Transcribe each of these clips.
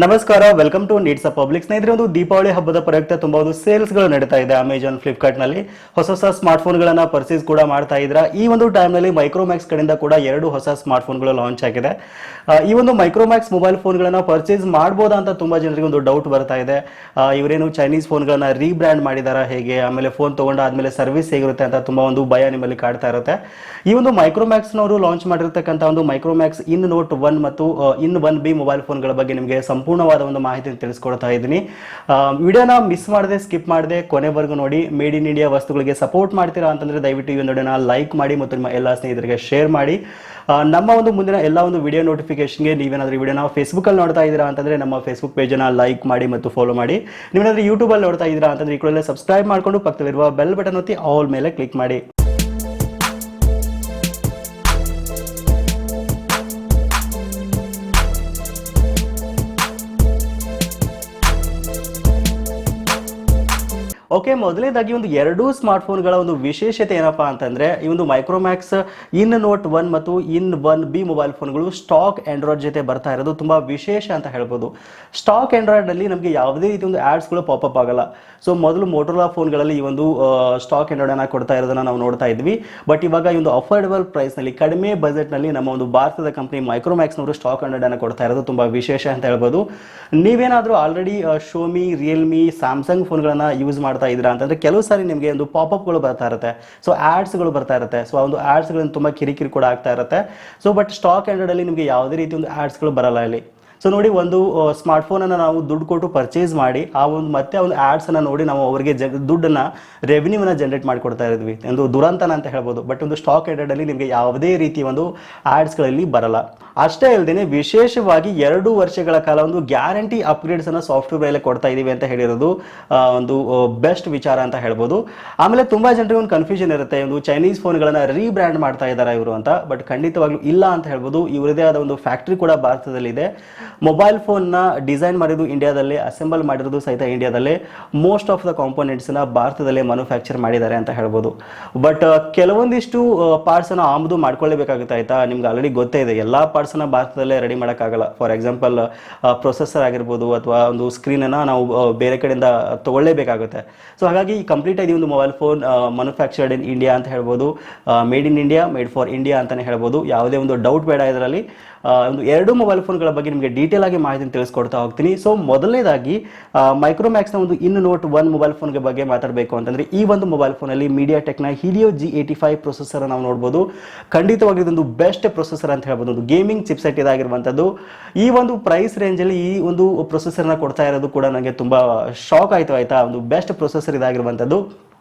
ನಮಸ್ಕಾರ, welcome to needs a public. ಸ್ನೇಹಿತರೆ, ಒಂದು ದೀಪಾವಳಿ ಹಬ್ಬದ ಪ್ರಯುಕ್ತ ತುಂಬಾ ಒಂದು ಸೇಲ್ಸ್ಗಳು ನಡೀತಾ ಇದೆ ಅಮೆಜಾನ್, ಫ್ಲಿಪ್ಕಾರ್ಟ್ ನಲ್ಲಿ ಹೊಸ ಸ್ಮಾರ್ಟ್ ಫೋನ್ಗಳನ್ನ ಪರ್ಚೇಸ್ ಕೂಡ ಮಾಡ್ತಾ ಇದ್ರ. ಈ ಒಂದು ಟೈಮ್ ನಲ್ಲಿ ಮೈಕ್ರೋಮ್ಯಾಕ್ಸ್ ಕಡೆಯಿಂದ ಕೂಡ 2 ಹೊಸ ಸ್ಮಾರ್ಟ್ ಫೋನ್ಗಳು ಲಾಂಚ್ ಆಗಿದೆ. ಈ ಒಂದು ಮೈಕ್ರೋಮ್ಯಾಕ್ಸ್ ಮೊಬೈಲ್ ಫೋನ್ಗಳನ್ನ ಪರ್ಚೇಸ್ ಮಾಡಬಹುದಾ ಅಂತ ತುಂಬಾ ಜನರಿಗೆ ಒಂದು ಡೌಟ್ ಬರ್ತಾ ಇದೆ. ಇವರೇನು ಚೈನೀಸ್ ಫೋನ್ಗಳನ್ನ ರೀಬ್ರ್ಯಾಂಡ್ ಮಾಡಿದಾರ ಹೇಗೆ, ಆಮೇಲೆ ಫೋನ್ ತಗೊಂಡಾದ್ಮೇಲೆ ಸರ್ವಿಸ್ ಹೇಗಿರುತ್ತೆ ಅಂತ ತುಂಬಾ ಒಂದು ಭಯ ನಿಮ್ಮಲ್ಲಿ ಕಾಡ್ತಾ ಇರುತ್ತೆ. ಈ ಒಂದು ಮೈಕ್ರೋಮ್ಯಾಕ್ಸ್ ನವರು ಲಾಂಚ್ ಮಾಡಿರ್ತಕ್ಕಂಥ ಒಂದು ಮೈಕ್ರೋಮ್ಯಾಕ್ಸ್ ಇನ್ ನೋಟ್ 1 ಮತ್ತು ಇನ್ 1B ಮೊಬೈಲ್ ಫೋನ್ಗಳ ಬಗ್ಗೆ ನಿಮಗೆ ಸಂಪೂರ್ಣವಾದ ಒಂದು ಮಾಹಿತಿ ತಿಳಿಸ್ಕೊಡ್ತಾ ಇದ್ದೀನಿ. ವಿಡಿಯೋನ ಮಿಸ್ ಮಾಡದೆ, ಸ್ಕಿಪ್ ಮಾಡದೆ ಕೊನೆವರೆಗೂ ನೋಡಿ. ಮೇಡ್ ಇನ್ ಇಂಡಿಯಾ ವಸ್ತುಗಳಿಗೆ ಸಪೋರ್ಟ್ ಮಾಡ್ತೀರಾ ಅಂತಂದ್ರೆ ದಯವಿಟ್ಟು ಈ ವಿಡಿಯೋನ ಲೈಕ್ ಮಾಡಿ ಮತ್ತು ನಿಮ್ಮ ಎಲ್ಲ ಸ್ನೇಹಿತರಿಗೆ ಶೇರ್ ಮಾಡಿ. ನಮ್ಮ ಒಂದು ಮುಂದಿನ ಎಲ್ಲ ಒಂದು ವಿಡಿಯೋ ನೋಟಿಫಿಕೇಶನ್ಗೆ ನೀವೇನಾದ್ರೂ ವಿಡಿಯೋನ ಫೇಸ್ಬುಕ್ ಅಲ್ಲಿ ನೋಡ್ತಾ ಇದ್ದೀರಾ ಅಂತಂದ್ರೆ ನಮ್ಮ ಫೇಸ್ಬುಕ್ ಪೇಜನ್ನ ಲೈಕ್ ಮಾಡಿ ಮತ್ತು ಫಾಲೋ ಮಾಡಿ. ನೀವೇನಾದ್ರೂ ಯೂಟ್ಯೂಬ್ ಅಲ್ಲಿ ನೋಡ್ತಾ ಇದ್ದೀರಾ ಅಂತಂದ್ರೆ ಈ ಕೂಡಲೇ ಸಬ್ಸ್ಕ್ರೈಬ್ ಮಾಡ್ಕೊಂಡು ಪಕ್ಕದಲ್ಲಿರುವ ಬೆಲ್ ಬಟನ್ ಒತ್ತಿ ಆಲ್ ಮೇಲೆ ಕ್ಲಿಕ್ ಮಾಡಿ. ಓಕೆ, ಮೊದಲನೇದಾಗಿ ಒಂದು 2 ಸ್ಮಾರ್ಟ್ ಫೋನ್ಗಳ ಒಂದು ವಿಶೇಷತೆ ಏನಪ್ಪಾ ಅಂತಂದ್ರೆ, ಈ ಒಂದು ಮೈಕ್ರೋಮ್ಯಾಕ್ಸ್ ಇನ್ ನೋಟ್ 1 ಮತ್ತು ಇನ್ 1B ಮೊಬೈಲ್ ಫೋನ್ಗಳು ಸ್ಟಾಕ್ ಆಂಡ್ರಾಯ್ಡ್ ಜೊತೆ ಬರ್ತಾ ಇರೋದು ತುಂಬಾ ವಿಶೇಷ ಅಂತ ಹೇಳ್ಬೋದು. ಸ್ಟಾಕ್ ಆಂಡ್ರಾಯ್ಡ್ ನಲ್ಲಿ ನಮಗೆ ಯಾವುದೇ ರೀತಿ ಒಂದು ಆಡ್ಸ್ಗಳು ಪಾಪಪ್ ಆಗಲ್ಲ. ಸೊ ಮೊದಲು ಮೋಟೋರೋಲಾ ಫೋನ್ಗಳಲ್ಲಿ ಈ ಒಂದು ಸ್ಟಾಕ್ ಆಂಡ್ರಾಯ್ಡ್ ಅನ್ನ ಕೊಡ್ತಾ ಇರೋದನ್ನ ನಾವು ನೋಡ್ತಾ ಇದ್ವಿ. ಬಟ್ ಇವಾಗ ಈ ಒಂದು ಅಫೋರ್ಡಬಲ್ ಪ್ರೈಸ್ ನಲ್ಲಿ, ಕಡಿಮೆ ಬಜೆಟ್ ನಲ್ಲಿ ನಮ್ಮ ಒಂದು ಭಾರತದ ಕಂಪನಿ ಮೈಕ್ರೋಮ್ಯಾಕ್ಸ್ ನವರು ಸ್ಟಾಕ್ ಆಂಡ್ರಾಯ್ಡ್ ಅನ್ನ ಕೊಡ್ತಾ ಇರೋದು ತುಂಬಾ ವಿಶೇಷ ಅಂತ ಹೇಳ್ಬೋದು. ನೀವೇನಾದ್ರೂ ಆಲ್ರೆಡಿ ಶೋಮಿ, ರಿಯಲ್ಮಿ, ಸ್ಯಾಮ್ಸಂಗ್ ಫೋನ್ಗಳನ್ನ ಯೂಸ್ ಮಾಡ್ತಾ ಇದ್ದೀರಾ ಅಂತಂದ್ರೆ ಕೆಲವು ಸಾರಿ ನಿಮಗೆ ಒಂದು ಪಾಪಪ್ಗಳು ಬರ್ತಾ ಇರುತ್ತೆ. ಸೊ ಆಡ್ಸ್ಗಳು ಬರ್ತಾ ಇರುತ್ತೆ. ಸೊ ಆ ಒಂದು ಆಡ್ಸ್ಗಳನ್ನು ತುಂಬಾ ಕಿರಿಕಿರಿ ಕೂಡ ಆಗ್ತಾ ಇರುತ್ತೆ. ಸೊ ಬಟ್ ಸ್ಟಾಕ್ ಆಂಡ್ರಾಯ್ಡ್ ಅಲ್ಲಿ ನಿಮಗೆ ಯಾವುದೇ ರೀತಿ ಒಂದು ಆಡ್ಸ್ಗಳು ಬರಲ್ಲ ಇಲ್ಲಿ. ಸೊ ನೋಡಿ, ಒಂದು ಸ್ಮಾರ್ಟ್ ಫೋನ್ ಅನ್ನ ನಾವು ದುಡ್ಡು ಕೊಟ್ಟು ಪರ್ಚೇಸ್ ಮಾಡಿ ಆ ಒಂದು ಮತ್ತೆ ಒಂದು ಆಡ್ಸ್ ಅನ್ನ ನೋಡಿ ನಾವು ಅವರಿಗೆ ದುಡ್ಡನ್ನ ರೆವಿನ್ಯೂನ ಜನರೇಟ್ ಮಾಡಿಕೊಡ್ತಾ ಇದ್ವಿ. ಒಂದು ದುರಂತನ ಅಂತ ಹೇಳ್ಬೋದು. ಬಟ್ ಒಂದು ಸ್ಟಾಕ್ ಆಂಡ್ರಾಯ್ಡ್ ಅಲ್ಲಿ ನಿಮಗೆ ಯಾವುದೇ ರೀತಿ ಒಂದು ಆಡ್ಸ್ಗಳಲ್ಲಿ ಬರಲ್ಲ. ಅಷ್ಟೇ ಅಲ್ಲದೆ ವಿಶೇಷವಾಗಿ 2 ವರ್ಷಗಳ ಕಾಲ ಒಂದು ಗ್ಯಾರಂಟಿ ಅಪ್ಗ್ರೇಡ್ಸ್ ಅನ್ನ ಸಾಫ್ಟ್ವೇರ್ ಮೇಲೆ ಕೊಡ್ತಾ ಇದೀವಿ ಅಂತ ಹೇಳಿರೋದು ಒಂದು ಬೆಸ್ಟ್ ವಿಚಾರ ಅಂತ ಹೇಳ್ಬೋದು. ಆಮೇಲೆ ತುಂಬಾ ಜನರಿಗೆ ಒಂದು ಕನ್ಫ್ಯೂಷನ್ ಇರುತ್ತೆ, ಒಂದು ಚೈನೀಸ್ ಫೋನ್ಗಳನ್ನ ರೀಬ್ರ್ಯಾಂಡ್ ಮಾಡ್ತಾ ಇದ್ದಾರೆ ಇವರು ಅಂತ. ಬಟ್ ಖಂಡಿತವಾಗ್ಲೂ ಇಲ್ಲ ಅಂತ ಹೇಳ್ಬೋದು. ಇವರದೇ ಆದ ಒಂದು ಫ್ಯಾಕ್ಟರಿ ಕೂಡ ಭಾರತದಲ್ಲಿ ಇದೆ. ಮೊಬೈಲ್ ಫೋನ್ ನ ಡಿಸೈನ್ ಮಾಡಿರೋದು ಇಂಡಿಯಾದಲ್ಲೇ, ಅಸೆಂಬಲ್ ಮಾಡಿರೋದು ಸಹಿತ ಇಂಡಿಯಾದಲ್ಲೇ. ಮೋಸ್ಟ್ ಆಫ್ ದ ಕಾಂಪೋನೆಂಟ್ಸ್ ನ ಭಾರತದಲ್ಲೇ ಮ್ಯಾನುಫ್ಯಾಕ್ಚರ್ ಮಾಡಿದ್ದಾರೆ ಅಂತ ಹೇಳ್ಬೋದು. ಬಟ್ ಕೆಲವೊಂದಿಷ್ಟು ಪಾರ್ಟ್ಸ್ ಅನ್ನ ಆಮದು ಮಾಡ್ಕೊಳ್ಳೇಬೇಕಾಗುತ್ತೆ. ಆಯ್ತಾ, ನಿಮ್ಗೆ ಆಲ್ರೆಡಿ ಗೊತ್ತೇ ಇದೆ, ಎಲ್ಲಾ ಪಾರ್ಟ್ಸ್ ಅನ್ನ ಭಾರತದಲ್ಲೇ ರೆಡಿ ಮಾಡೋಕ್ಕಾಗಲ್ಲ. ಫಾರ್ ಎಕ್ಸಾಂಪಲ್ ಪ್ರೊಸೆಸರ್ ಆಗಿರ್ಬೋದು ಅಥವಾ ಒಂದು ಸ್ಕ್ರೀನ್ ಅನ್ನ ನಾವು ಬೇರೆ ಕಡೆಯಿಂದ ತಗೊಳ್ಳೇಬೇಕಾಗುತ್ತೆ. ಸೊ ಹಾಗಾಗಿ ಕಂಪ್ಲೀಟ್ ಆಗಿ ಒಂದು mobile phone manufactured in India ಅಂತ ಹೇಳ್ಬೋದು. Made in India, made for India ಅಂತಾನೆ ಹೇಳ್ಬೋದು. ಯಾವುದೇ ಒಂದು ಡೌಟ್ ಬೇಡ ಇದರಲ್ಲಿ. ಒಂದು 2 ಮೊಬೈಲ್ ಫೋನ್ಗಳ ಬಗ್ಗೆ ನಿಮಗೆ ಡೀಟೇಲ್ ಆಗಿ ಮಾಹಿತಿ ತಿಳಿಸ್ಕೊಡ್ತಾ ಹೋಗ್ತೀನಿ. ಸೊ ಮೊದಲನೇದಾಗಿ ಮೈಕ್ರೋಮ್ಯಾಕ್ಸ್ ನ ಒಂದು ಇನ್ ನೋಟ್ 1 ಮೊಬೈಲ್ ಫೋನ್ ಬಗ್ಗೆ ಮಾತಾಡಬೇಕು ಅಂತಂದ್ರೆ, ಈ ಒಂದು ಮೊಬೈಲ್ ಫೋನ್ ಅಲ್ಲಿ ಮೀಡಿಯಾ ಟೆಕ್ ನ ಹೀಲಿಯೋ G85 ಪ್ರೊಸೆಸರ್ ನಾವು ನೋಡಬಹುದು. ಖಂಡಿತವಾಗಿ ಇದೊಂದು ಬೆಸ್ಟ್ ಪ್ರೊಸೆಸರ್ ಅಂತ ಹೇಳ್ಬೋದು. ಒಂದು ಗೇಮಿಂಗ್ ಚಿಪ್ಸೆಟ್ ಇದಾಗಿರುವಂತದ್ದು. ಈ ಒಂದು ಪ್ರೈಸ್ ರೇಂಜ್ ಅಲ್ಲಿ ಈ ಒಂದು ಪ್ರೊಸೆಸರ್ ನ ಕೊಡ್ತಾ ಇರೋದು ಕೂಡ ನನಗೆ ತುಂಬಾ ಶಾಕ್ ಆಯ್ತು. ಆಯ್ತಾ, ಒಂದು ಬೆಸ್ಟ್ ಪ್ರೊಸೆಸರ್ ಇದಾಗಿರುವಂತದ್ದು.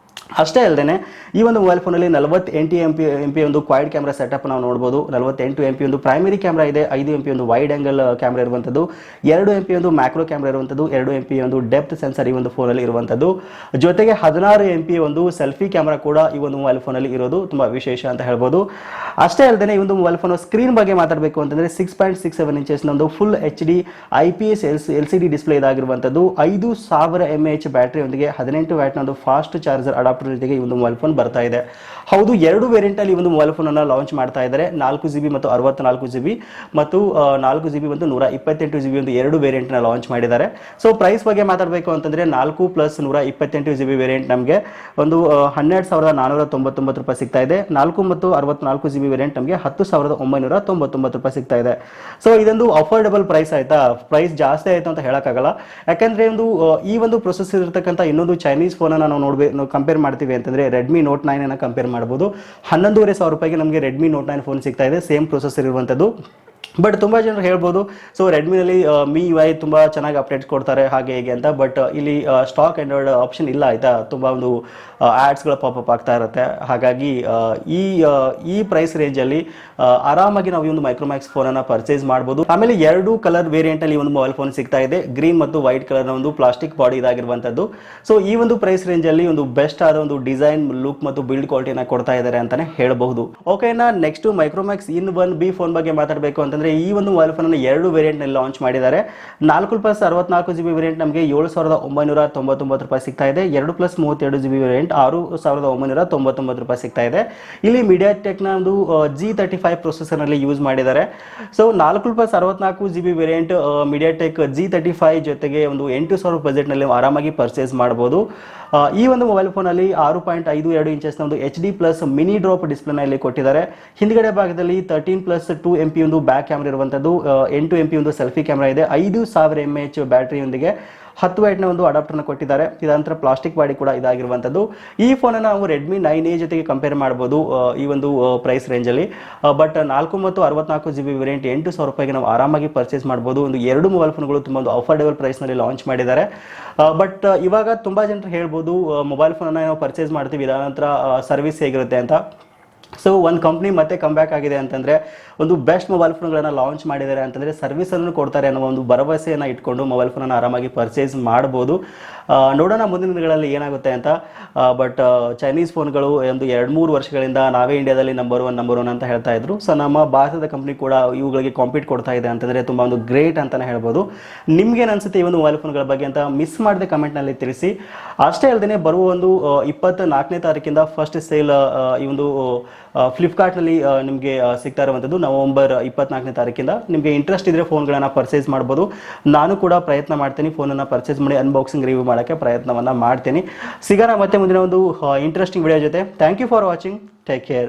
ಅಷ್ಟೇ ಅಲ್ಲದೆ ಈ ಒಂದು ಮೊಬೈಲ್ ಫೋನಲ್ಲಿ 48 MP ಒಂದು ಕ್ವಾಡ್ ಕ್ಯಾಮ್ರಾ ಸೆಟಪ್ ನಾವು ನೋಡಬಹುದು. 48 MP ಒಂದು ಪ್ರೈಮರಿ ಕ್ಯಾಮ್ರಾ ಇದೆ, 5 MP ಒಂದು ವೈಡ್ ಆಂಗಲ್ ಕ್ಯಾಮ್ರಾ ಇರುವಂತದ್ದು, 2 MP ಒಂದು ಮ್ಯಾಕ್ರೋ ಕ್ಯಾಮ್ರಾ ಇರುವಂತದ್ದು, 2 MP ಒಂದು ಡೆಪ್ತ್ ಸೆನ್ಸರ್ ಈ ಒಂದು ಫೋನ್ ಅಲ್ಲಿ ಇರುವಂತದ್ದು. ಜೊತೆಗೆ 16 MP ಒಂದು ಸೆಲ್ಫಿ ಕ್ಯಾಮ್ರಾ ಕೂಡ ಈ ಒಂದು ಮೊಬೈಲ್ ಫೋನ್ ಅಲ್ಲಿ ಇರೋದು ತುಂಬಾ ವಿಶೇಷ ಅಂತ ಹೇಳ್ಬೋದು. ಅಷ್ಟೇ ಅಲ್ಲದೆ ಈ ಒಂದು ಮೊಬೈಲ್ ಫೋನ್ ಸ್ಕ್ರೀನ್ ಬಗ್ಗೆ ಮಾತಾಡಬೇಕು ಅಂತಂದ್ರೆ 6.67 ಇಂಚಸ್ ಒಂದು full HD IPS LCD display ಇದಾಗಿರುವಂತದ್ದು. 5000 mAh ಬ್ಯಾಟರಿ ಒಂದಿಗೆ 18 ವ್ಯಾಟ್ ಒಂದು ಫಾಸ್ಟ್ ಚಾರ್ಜರ್ ಅಡಾಪ್ಟರ್ ಜೊತೆಗೆ ಈ ಒಂದು ಮೊಬೈಲ್ ಫೋನ್ ಬರ್ತಾ ಇದೆ. ಹೌದು, 2 ವೇರಿಯಂಟ್ ಅಲ್ಲಿ ಈ ಒಂದು ಮೊಬೈಲ್ ಫೋನ್ ಅನ್ನ ಲಾಂಚ್ ಮಾಡ್ತಾ ಇದ್ದಾರೆ. 4GB ಮತ್ತು 64GB ಮತ್ತು 4GB ಮತ್ತು 128GB ಒಂದು 2 ವೇರಿಯಂಟ್ ನ ಲಾಂಚ್ ಮಾಡಿದ್ದಾರೆ. ಸೊ ಪ್ರೈಸ್ ಬಗ್ಗೆ ಮಾತಾಡಬೇಕು ಅಂತಂದ್ರೆ 4 + 128GB ವೇರಿಯಂಟ್ ನಮಗೆ ಒಂದು 12,499 ರೂಪಾಯಿ ಸಿಗ್ತಾ ಇದೆ. 4 ಮತ್ತು 64GB ವೇರಿಯಂಟ್ ನಮಗೆ 10,999 ರೂಪಾಯಿ ಸಿಗ್ತಾ ಇದೆ. ಸೊ ಇದೊಂದು ಅಫೋರ್ಡಬಲ್ ಪ್ರೈಸ್. ಆಯ್ತಾ, ಪ್ರೈಸ್ ಜಾಸ್ತಿ ಆಯ್ತು ಅಂತ ಹೇಳಕ್ಕಾಗಲ್ಲ. ಯಾಕಂದ್ರೆ ಈ ಒಂದು ಪ್ರೊಸೆಸರ್ ಇರತಕ್ಕಂಥ ಇನ್ನೊಂದು ಚೈನೀಸ್ ಫೋನ್ ಅನ್ನ ನಾವು ಕಂಪೇರ್ ಮಾಡ್ತೀವಿ ಅಂತಂದ್ರೆ ರೆಡ್ಮಿ ನೋಟ್ 9 ಅನ್ನ ಕಂಪೇರ್ ಮಾಡಬಹುದು. 11,500 ರೂಪಾಯಿಗೆ ನಮಗೆ ರೆಡ್ಮಿ ನೋಟ್ 9 ಫೋನ್ ಸಿಗ್ತಾ ಇದೆ, ಸೇಮ್ ಪ್ರೊಸೆಸರ್ ಇರುವಂತದ್ದು. ಬಟ್ ತುಂಬಾ ಜನರು ಹೇಳ್ಬೋದು, ಸೊ ರೆಡ್ಮಿನಲ್ಲಿ MIUI ತುಂಬಾ ಚೆನ್ನಾಗಿ ಅಪ್ಡೇಟ್ಸ್ ಕೊಡ್ತಾರೆ ಹಾಗೆ ಹೇಗೆ ಅಂತ. ಬಟ್ ಇಲ್ಲಿ ಸ್ಟಾಕ್ ಆಂಡ್ರಾಯ್ಡ್ ಆಪ್ಷನ್ ಇಲ್ಲ. ಆಯ್ತಾ, ತುಂಬಾ ಒಂದು ಆಡ್ಸ್ಗಳ ಪಾಪಪ್ ಆಗ್ತಾ ಇರುತ್ತೆ. ಹಾಗಾಗಿ ಈ ಪ್ರೈಸ್ ರೇಂಜ್ ಅಲ್ಲಿ ಆರಾಮಾಗಿ ನಾವು ಈ ಒಂದು ಮೈಕ್ರೋಮ್ಯಾಕ್ಸ್ ಫೋನ್ ಅನ್ನ ಪರ್ಚೇಸ್ ಮಾಡಬಹುದು. ಆಮೇಲೆ 2 ಕಲರ್ ವೇರಿಯಂಟ್ ಅಲ್ಲಿ ಒಂದು ಮೊಬೈಲ್ ಫೋನ್ ಸಿಗ್ತಾ ಇದೆ. ಗ್ರೀನ್ ಮತ್ತು ವೈಟ್ ಕಲರ್ ಒಂದು ಪ್ಲಾಸ್ಟಿಕ್ ಬಾಡಿ ಇದಾಗಿರುವಂತದ್ದು. ಸೊ ಈ ಒಂದು ಪ್ರೈಸ್ ರೇಂಜ್ ಅಲ್ಲಿ ಒಂದು ಬೆಸ್ಟ್ ಆದ ಒಂದು ಡಿಸೈನ್, ಲುಕ್ ಮತ್ತು ಬಿಲ್ಡ್ ಕ್ವಾಲಿಟಿನ ಕೊಡ್ತಾ ಇದ್ದಾರೆ ಅಂತಾನೆ ಹೇಳಬಹುದು. ಓಕೆನಾ, ನೆಕ್ಸ್ಟ್ ಮೈಕ್ರೋಮ್ಯಾಕ್ಸ್ ಇನ್ 1B ಫೋನ್ ಬಗ್ಗೆ ಮಾತಾಡಬೇಕು ಅಂತಂದ್ರೆ ಅಂದರೆ ಈ ಒಂದು ಮೊಬೈಲ್ ಫೋನನ್ನು 2 ವೇರಿಯಂಟ್ನಲ್ಲಿ ಲಾಂಚ್ ಮಾಡಿದ್ದಾರೆ. 4+64 GB ವೇರಿಯಂಟ್ ನಮಗೆ 7,999 ರೂಪಾಯಿ ಸಿಗ್ತಾ ಇದೆ. 2+32 GB ವೇರಿಯಂಟ್ 6,999 ರೂಪಾಯಿ ಸಿಗ್ತಾ ಇದೆ. ಇಲ್ಲಿ ಮೀಡಿಯಾಟೆಕ್ನ ಒಂದು G35 ಪ್ರೊಸೆಸರ್ನಲ್ಲಿ ಯೂಸ್ ಮಾಡಿದ್ದಾರೆ. So 4+64 GB variant MediaTek G35 ಜೊತೆಗೆ ಒಂದು 8,000 ಬಜೆಟ್ನಲ್ಲಿ ಆರಾಮಾಗಿ ಪರ್ಚೇಸ್ ಮಾಡ್ಬೋದು. ಈ ಒಂದು ಮೊಬೈಲ್ ಫೋನಲ್ಲಿ 6.52 ಇಂಚಸ್ನ ಒಂದು HD+ ಮಿನಿ ಡ್ರಾಪ್ ಡಿಸ್ಪ್ಲೇನ ಇಲ್ಲಿ ಕೊಟ್ಟಿದ್ದಾರೆ. ಹಿಂದ್ಗಡೆ ಭಾಗದಲ್ಲಿ 13+2 MP ಒಂದು ಬ್ಯಾಕ್ ಕ್ಯಾಮ್ರಾ ಇರುವಂಥದ್ದು, 8 MP ಒಂದು ಸೆಲ್ಫಿ ಕ್ಯಾಮ್ರಾ ಇದೆ, 5000 mAh ಬ್ಯಾಟರಿಯೊಂದಿಗೆ 10 ವ್ಯಾಟ್ನ ಒಂದು ಅಡಾಪ್ಟರ್ನ ಕೊಟ್ಟಿದ್ದಾರೆ. ಇದಂತರ ಪ್ಲಾಸ್ಟಿಕ್ ಬಾಡಿ ಕೂಡ ಇದಾಗಿರುವಂಥದ್ದು. ಈ ಫೋನನ್ನು ನಾವು ರೆಡ್ಮಿ 9A ಜೊತೆಗೆ ಕಂಪೇರ್ ಮಾಡ್ಬೋದು ಈ ಒಂದು ಪ್ರೈಸ್ ರೇಂಜಲ್ಲಿ. ಬಟ್ 4 ಮತ್ತು 64 GB ವೇರಿಯಂಟ್ 8,000 ರೂಪಾಯಿಗೆ ನಾವು ಆರಾಮಾಗಿ ಪರ್ಚೇಸ್ ಮಾಡ್ಬೋದು. ಒಂದು 2 ಮೊಬೈಲ್ ಫೋನ್ಗಳು ತುಂಬ ಒಂದು ಅಫೋರ್ಡೆಬಲ್ ಪ್ರೈಸ್ನಲ್ಲಿ ಲಾಂಚ್ ಮಾಡಿದ್ದಾರೆ. ಬಟ್ ಇವಾಗ ತುಂಬ ಜನರು ಹೇಳ್ಬೋದು ಮೊಬೈಲ್ ಫೋನನ್ನು ನಾವು ಪರ್ಚೇಸ್ ಮಾಡ್ತೀವಿ, ಇದಾದ ಸರ್ವಿಸ್ ಹೇಗಿರುತ್ತೆ ಅಂತ. ಸೊ ಒಂದು ಕಂಪ್ನಿ ಮತ್ತೆ ಕಮ್ ಬ್ಯಾಕ್ ಆಗಿದೆ ಅಂತಂದರೆ, ಒಂದು ಬೆಸ್ಟ್ ಮೊಬೈಲ್ ಫೋನ್ಗಳನ್ನು ಲಾಂಚ್ ಮಾಡಿದ್ದಾರೆ ಅಂತಂದರೆ ಸರ್ವಿಸನ್ನು ಕೊಡ್ತಾರೆ ಅನ್ನೋ ಒಂದು ಭರವಸೆಯನ್ನು ಇಟ್ಕೊಂಡು ಮೊಬೈಲ್ ಫೋನನ್ನು ಆರಾಮಾಗಿ ಪರ್ಚೇಸ್ ಮಾಡ್ಬೋದು. ನೋಡೋಣ ಮುಂದಿನ ದಿನಗಳಲ್ಲಿ ಏನಾಗುತ್ತೆ ಅಂತ. ಬಟ್ ಚೈನೀಸ್ ಫೋನ್ಗಳು ಒಂದು 2-3 ವರ್ಷಗಳಿಂದ ನಾವೇ ಇಂಡಿಯಾದಲ್ಲಿ ನಂಬರ್ ಒನ್ ಅಂತ ಹೇಳ್ತಾ ಇದ್ರು. ಸೊ ನಮ್ಮ ಭಾರತದ ಕಂಪ್ನಿ ಕೂಡ ಇವುಗಳಿಗೆ ಕಾಂಪೀಟ್ ಕೊಡ್ತಾ ಇದೆ ಅಂತಂದರೆ ತುಂಬ ಒಂದು ಗ್ರೇಟ್ ಅಂತಲೇ ಹೇಳ್ಬೋದು. ನಿಮ್ಗೇನು ಅನಿಸುತ್ತೆ ಈ ಒಂದು ಮೊಬೈಲ್ ಫೋನ್ಗಳ ಬಗ್ಗೆ ಅಂತ ಮಿಸ್ ಮಾಡದೆ ಕಮೆಂಟ್ನಲ್ಲಿ ತಿಳಿಸಿ. ಅಷ್ಟೇ ಅಲ್ಲದೆ ಬರುವ ಒಂದು 24ನೇ ತಾರೀಕಿಂದ ಫಸ್ಟ್ ಸೇಲ್ ಈ ಒಂದು ಫ್ಲಿಪ್ಕಾರ್ಟ್ನಲ್ಲಿ ನಿಮಗೆ ಸಿಗ್ತಾ ಇರುವಂಥದ್ದು ನವೆಂಬರ್ 24ನೇ ತಾರೀಕಿಂದ. ನಿಮಗೆ ಇಂಟ್ರೆಸ್ಟ್ ಇದ್ದರೆ ಫೋನ್ಗಳನ್ನು ಪರ್ಚೇಸ್ ಮಾಡ್ಬೋದು. ನಾನು ಕೂಡ ಪ್ರಯತ್ನ ಮಾಡ್ತೀನಿ ಫೋನನ್ನು ಪರ್ಚೇಸ್ ಮಾಡಿ ಅನ್ಬಾಕ್ಸಿಂಗ್ ರಿವ್ಯೂ ಮಾಡೋಕ್ಕೆ ಪ್ರಯತ್ನವನ್ನು ಮಾಡ್ತೀನಿ. ಸಿಗೋಣ ಮತ್ತೆ ಮುಂದಿನ ಒಂದು ಇಂಟ್ರೆಸ್ಟಿಂಗ್ ವಿಡಿಯೋ ಜೊತೆ. Thank you for watching. Take care.